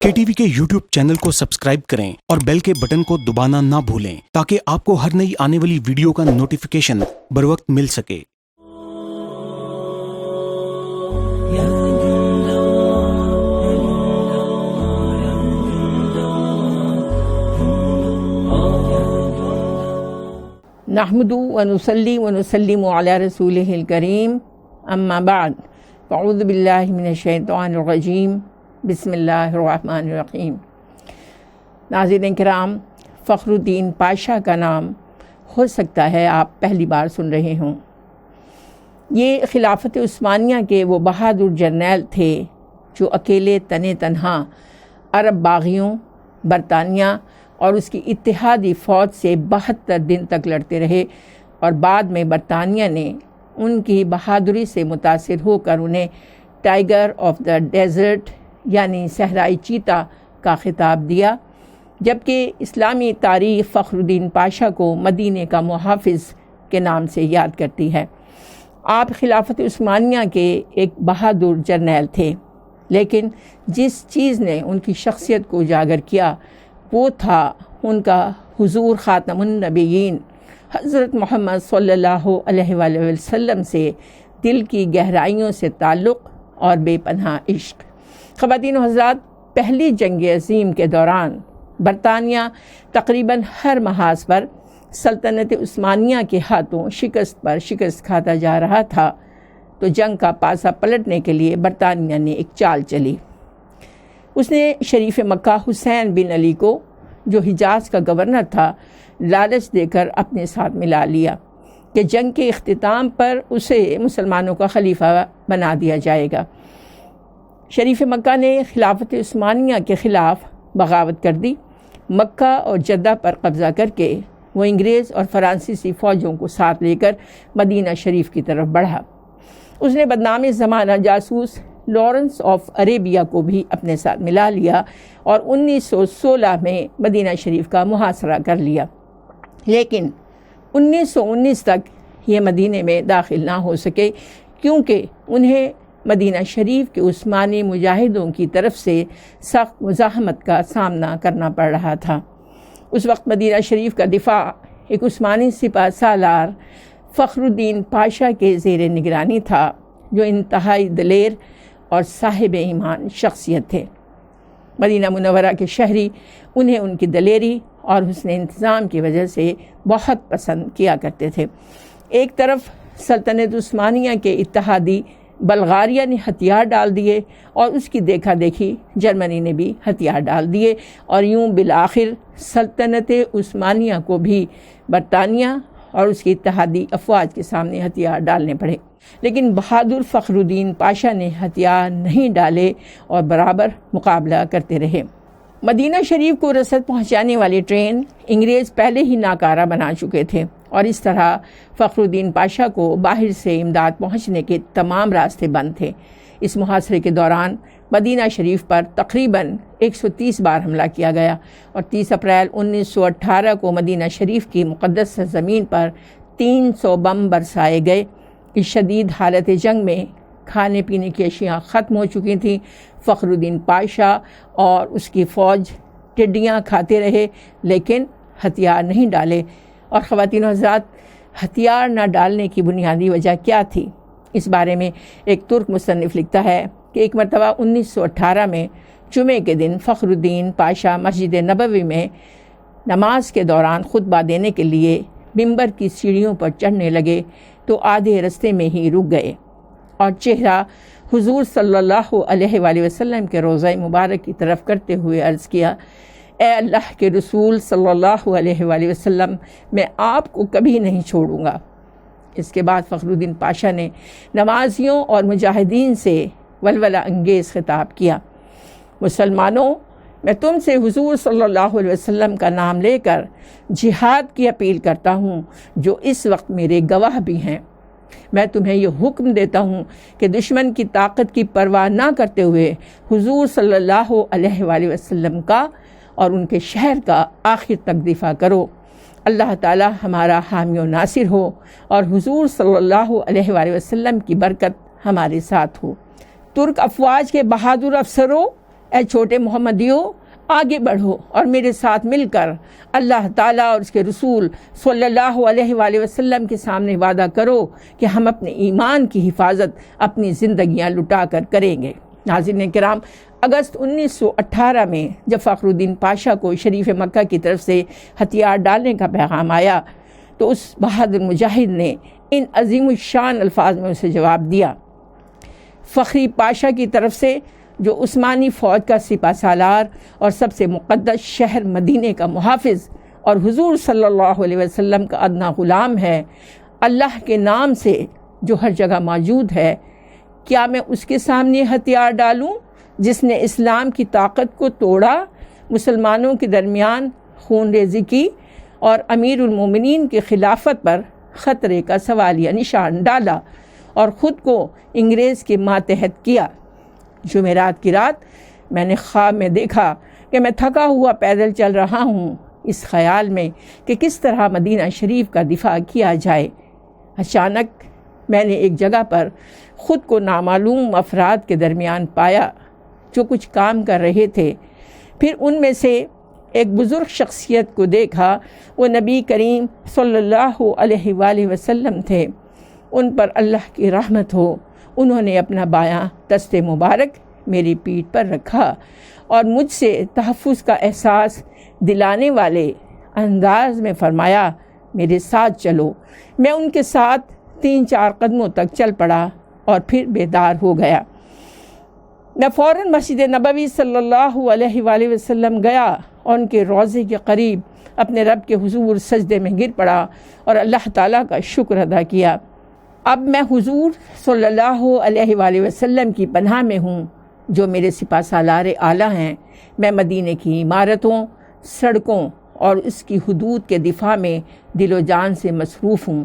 KTV کے YouTube channel کو subscribe کریں اور بیل کے بٹن کو دبانا نہ بھولیں تاکہ آپ کو ہر نئی آنے والی ویڈیو کا نوٹیفیکیشن بروقت مل سکے۔ نحمد ونصلی ونسلم علی رسولہ الکریم، اما بعد، اعوذ باللہ من الشیطان الرجیم، بسم اللہ الرحمن الرحیم۔ ناظرین کرام، فخر الدین پاشا کا نام ہو سکتا ہے آپ پہلی بار سن رہے ہوں۔ یہ خلافت عثمانیہ کے وہ بہادر جرنیل تھے جو اکیلے تنے تنہا عرب باغیوں، برطانیہ اور اس کی اتحادی فوج سے 72 دن تک لڑتے رہے، اور بعد میں برطانیہ نے ان کی بہادری سے متاثر ہو کر انہیں ٹائیگر آف دا ڈیزرٹ یعنی صحرائی چیتا کا خطاب دیا، جبکہ اسلامی تاریخ فخر الدین پاشا کو مدینہ کا محافظ کے نام سے یاد کرتی ہے۔ آپ خلافت عثمانیہ کے ایک بہادر جرنیل تھے، لیکن جس چیز نے ان کی شخصیت کو اجاگر کیا وہ تھا ان کا حضور خاتم النبیین حضرت محمد صلی اللہ علیہ وآلہ وسلم سے دل کی گہرائیوں سے تعلق اور بے پناہ عشق۔ خواتین و حضرات، پہلی جنگ عظیم کے دوران برطانیہ تقریباً ہر محاذ پر سلطنت عثمانیہ کے ہاتھوں شکست پر شکست کھاتا جا رہا تھا، تو جنگ کا پاسا پلٹنے کے لیے برطانیہ نے ایک چال چلی۔ اس نے شریف مکہ حسین بن علی کو، جو حجاز کا گورنر تھا، لالچ دے کر اپنے ساتھ ملا لیا کہ جنگ کے اختتام پر اسے مسلمانوں کا خلیفہ بنا دیا جائے گا۔ شریف مکہ نے خلافت عثمانیہ کے خلاف بغاوت کر دی۔ مکہ اور جدہ پر قبضہ کر کے وہ انگریز اور فرانسیسی فوجوں کو ساتھ لے کر مدینہ شریف کی طرف بڑھا۔ اس نے بدنام زمانہ جاسوس لارنس آف عربیہ کو بھی اپنے ساتھ ملا لیا اور 1916 میں مدینہ شریف کا محاصرہ کر لیا، لیکن 1919 تک یہ مدینہ میں داخل نہ ہو سکے، کیونکہ انہیں مدینہ شریف کے عثمانی مجاہدوں کی طرف سے سخت مزاحمت کا سامنا کرنا پڑ رہا تھا۔ اس وقت مدینہ شریف کا دفاع ایک عثمانی سپہ سالار فخر الدین پاشا کے زیر نگرانی تھا، جو انتہائی دلیر اور صاحب ایمان شخصیت تھے۔ مدینہ منورہ کے شہری انہیں ان کی دلیری اور حسن انتظام کی وجہ سے بہت پسند کیا کرتے تھے۔ ایک طرف سلطنت عثمانیہ کے اتحادی بلغاریہ نے ہتھیار ڈال دیے اور اس کی دیکھا دیکھی جرمنی نے بھی ہتھیار ڈال دیے، اور یوں بالآخر سلطنت عثمانیہ کو بھی برطانیہ اور اس کی اتحادی افواج کے سامنے ہتھیار ڈالنے پڑے۔ لیکن بہادر فخر الدین پاشا نے ہتھیار نہیں ڈالے اور برابر مقابلہ کرتے رہے۔ مدینہ شریف کو رسد پہنچانے والی ٹرین انگریز پہلے ہی ناکارہ بنا چکے تھے، اور اس طرح فخر الدین پاشا کو باہر سے امداد پہنچنے کے تمام راستے بند تھے۔ اس محاصرے کے دوران مدینہ شریف پر تقریباً 130 بار حملہ کیا گیا، اور 30 اپریل 1918 کو مدینہ شریف کی مقدس زمین پر 300 بم برسائے گئے۔ اس شدید حالت جنگ میں کھانے پینے کی اشیاء ختم ہو چکی تھیں۔ فخر الدین پاشا اور اس کی فوج ٹڈیاں کھاتے رہے، لیکن ہتھیار نہیں ڈالے۔ اور خواتین و حضرات، ہتھیار نہ ڈالنے کی بنیادی وجہ کیا تھی؟ اس بارے میں ایک ترک مصنف لکھتا ہے کہ ایک مرتبہ 1918 میں جمعے کے دن فخر الدین پاشا مسجد نبوی میں نماز کے دوران خطبہ دینے کے لیے ممبر کی سیڑھیوں پر چڑھنے لگے تو آدھے رستے میں ہی رک گئے، اور چہرہ حضور صلی اللہ علیہ وآلہ وسلم کے روضہ مبارک کی طرف کرتے ہوئے عرض کیا، اے اللہ کے رسول صلی اللہ علیہ وآلہ وسلم، میں آپ کو کبھی نہیں چھوڑوں گا۔ اس کے بعد فخر الدین پاشا نے نمازیوں اور مجاہدین سے ولولہ انگیز خطاب کیا، مسلمانوں، میں تم سے حضور صلی اللہ علیہ وسلم کا نام لے کر جہاد کی اپیل کرتا ہوں، جو اس وقت میرے گواہ بھی ہیں۔ میں تمہیں یہ حکم دیتا ہوں کہ دشمن کی طاقت کی پرواہ نہ کرتے ہوئے حضور صلی اللہ علیہ وآلہ وسلم کا اور ان کے شہر کا آخر تک دفاع کرو۔ اللہ تعالی ہمارا حامی و ناصر ہو، اور حضور صلی اللہ علیہ وآلہ وسلم کی برکت ہمارے ساتھ ہو۔ ترک افواج کے بہادر افسروں، اے چھوٹے محمدیوں، آگے بڑھو اور میرے ساتھ مل کر اللہ تعالیٰ اور اس کے رسول صلی اللہ علیہ وآلہ وسلم کے سامنے وعدہ کرو کہ ہم اپنے ایمان کی حفاظت اپنی زندگیاں لٹا کر کریں گے۔ ناظرین کرام، اگست 1918 میں جب فخر الدین پاشا کو شریف مکہ کی طرف سے ہتھیار ڈالنے کا پیغام آیا تو اس بہادر مجاہد نے ان عظیم الشان الفاظ میں اسے جواب دیا۔ فخری پاشا کی طرف سے، جو عثمانی فوج کا سپہ سالار اور سب سے مقدس شہر مدینہ کا محافظ اور حضور صلی اللہ علیہ وسلم کا ادنا غلام ہے، اللہ کے نام سے جو ہر جگہ موجود ہے، کیا میں اس کے سامنے ہتھیار ڈالوں جس نے اسلام کی طاقت کو توڑا، مسلمانوں کے درمیان خون ریزی کی اور امیر المومنین کی خلافت پر خطرے کا سوالیہ نشان ڈالا اور خود کو انگریز کے ماتحت کیا؟ جمعرات کی رات میں نے خواب میں دیکھا کہ میں تھکا ہوا پیدل چل رہا ہوں، اس خیال میں کہ کس طرح مدینہ شریف کا دفاع کیا جائے۔ اچانک میں نے ایک جگہ پر خود کو نامعلوم افراد کے درمیان پایا جو کچھ کام کر رہے تھے۔ پھر ان میں سے ایک بزرگ شخصیت کو دیکھا، وہ نبی کریم صلی اللہ علیہ وآلہ وسلم تھے، ان پر اللہ کی رحمت ہو۔ انہوں نے اپنا بایاں دست مبارک میری پیٹھ پر رکھا اور مجھ سے تحفظ کا احساس دلانے والے انداز میں فرمایا، میرے ساتھ چلو۔ میں ان کے ساتھ 3-4 قدموں تک چل پڑا اور پھر بیدار ہو گیا۔ میں فوراً مسجد نبوی صلی اللہ علیہ وآلہ وسلم گیا اور ان کے روضے کے قریب اپنے رب کے حضور سجدے میں گر پڑا اور اللہ تعالیٰ کا شکر ادا کیا۔ اب میں حضور صلی اللہ علیہ وآلہ وسلم کی پناہ میں ہوں جو میرے سپہ سالار اعلیٰ ہیں۔ میں مدینہ کی عمارتوں، سڑکوں اور اس کی حدود کے دفاع میں دل و جان سے مصروف ہوں۔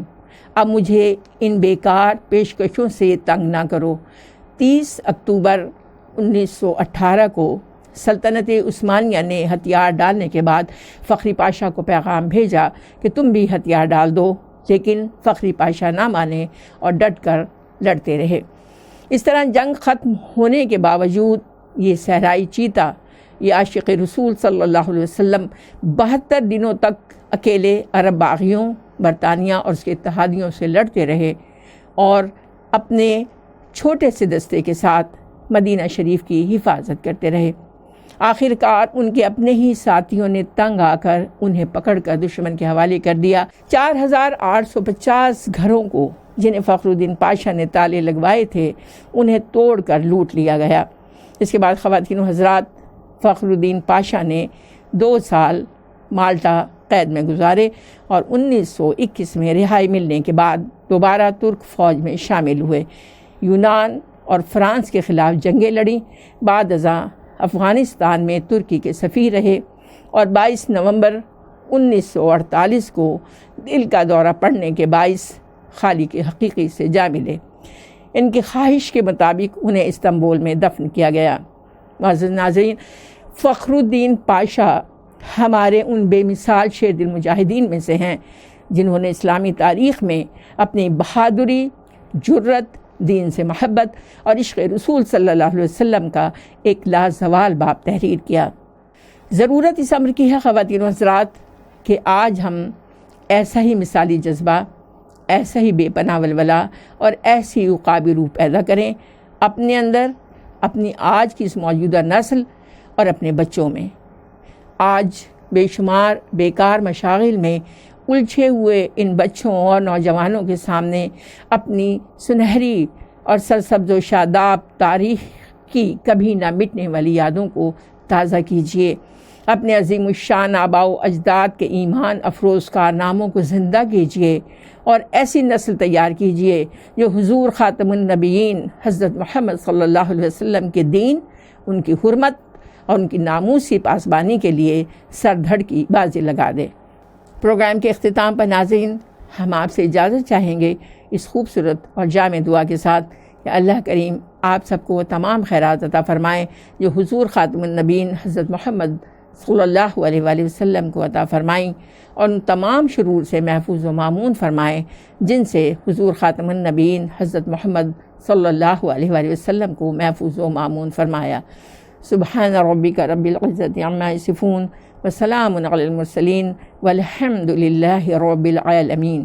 اب مجھے ان بیکار پیشکشوں سے تنگ نہ کرو۔ 30 اکتوبر 1918 کو سلطنت عثمانیہ نے ہتھیار ڈالنے کے بعد فخری پاشا کو پیغام بھیجا کہ تم بھی ہتھیار ڈال دو، لیکن فخری پاشا نہ مانے اور ڈٹ کر لڑتے رہے۔ اس طرح جنگ ختم ہونے کے باوجود یہ صحرائی چیتا، یہ عاشق رسول صلی اللہ علیہ وسلم 72 دنوں تک اکیلے عرب باغیوں، برطانیہ اور اس کے اتحادیوں سے لڑتے رہے اور اپنے چھوٹے سے دستے کے ساتھ مدینہ شریف کی حفاظت کرتے رہے۔ آخر کار ان کے اپنے ہی ساتھیوں نے تنگ آ کر انہیں پکڑ کر دشمن کے حوالے کر دیا۔ 4850 گھروں کو جنہیں فخر الدین پاشا نے تالے لگوائے تھے انہیں توڑ کر لوٹ لیا گیا۔ اس کے بعد خواتین و حضرات، فخر الدین پاشا نے 2 سال مالٹا قید میں گزارے اور 1921 میں رہائی ملنے کے بعد دوبارہ ترک فوج میں شامل ہوئے۔ یونان اور فرانس کے خلاف جنگیں لڑیں۔ بعد ازاں افغانستان میں ترکی کے سفیر رہے اور 22 نومبر 1948 کو دل کا دورہ پڑنے کے باعث خالق حقیقی سے جا ملے۔ ان کی خواہش کے مطابق انہیں استنبول میں دفن کیا گیا۔ معزز ناظرین، فخر الدین پاشا ہمارے ان بے مثال شیر دل مجاہدین میں سے ہیں جنہوں نے اسلامی تاریخ میں اپنی بہادری، جرت، دین سے محبت اور عشق رسول صلی اللہ علیہ وسلم کا ایک لازوال باب تحریر کیا۔ ضرورت اس امر کی ہے خواتین و حضرات کہ آج ہم ایسا ہی مثالی جذبہ، ایسا ہی بے پناہ ولولہ اور ایسی عقابی روح پیدا کریں اپنے اندر، اپنی آج کی اس موجودہ نسل اور اپنے بچوں میں۔ آج بے شمار بیکار مشاغل میں الجھے ہوئے ان بچوں اور نوجوانوں کے سامنے اپنی سنہری اور سرسبز و شاداب تاریخ کی کبھی نہ مٹنے والی یادوں کو تازہ کیجیے۔ اپنے عظیم الشان آباء و اجداد کے ایمان افروز کارناموں کو زندہ کیجیے اور ایسی نسل تیار کیجیے جو حضور خاتم النبیین حضرت محمد صلی اللہ علیہ وسلم کے دین، ان کی حرمت اور ان کی ناموسی پاسبانی کے لیے سر دھڑ کی بازی لگا دے۔ پروگرام کے اختتام پر ناظرین، ہم آپ سے اجازت چاہیں گے اس خوبصورت اور جامع دعا کے ساتھ کہ اللہ کریم آپ سب کو وہ تمام خیرات عطا فرمائیں جو حضور خاتم النبیین حضرت محمد صلی اللہ علیہ وآلہ وسلم کو عطا فرمائیں اور ان تمام شرور سے محفوظ و مامون فرمائیں جن سے حضور خاتم النبیین حضرت محمد صلی اللہ علیہ وآلہ وسلم کو محفوظ و مامون فرمایا۔ سبحان ربک رب العزت عما یصفون وسلام علی المرسلین والحمد للہ رب العالمین.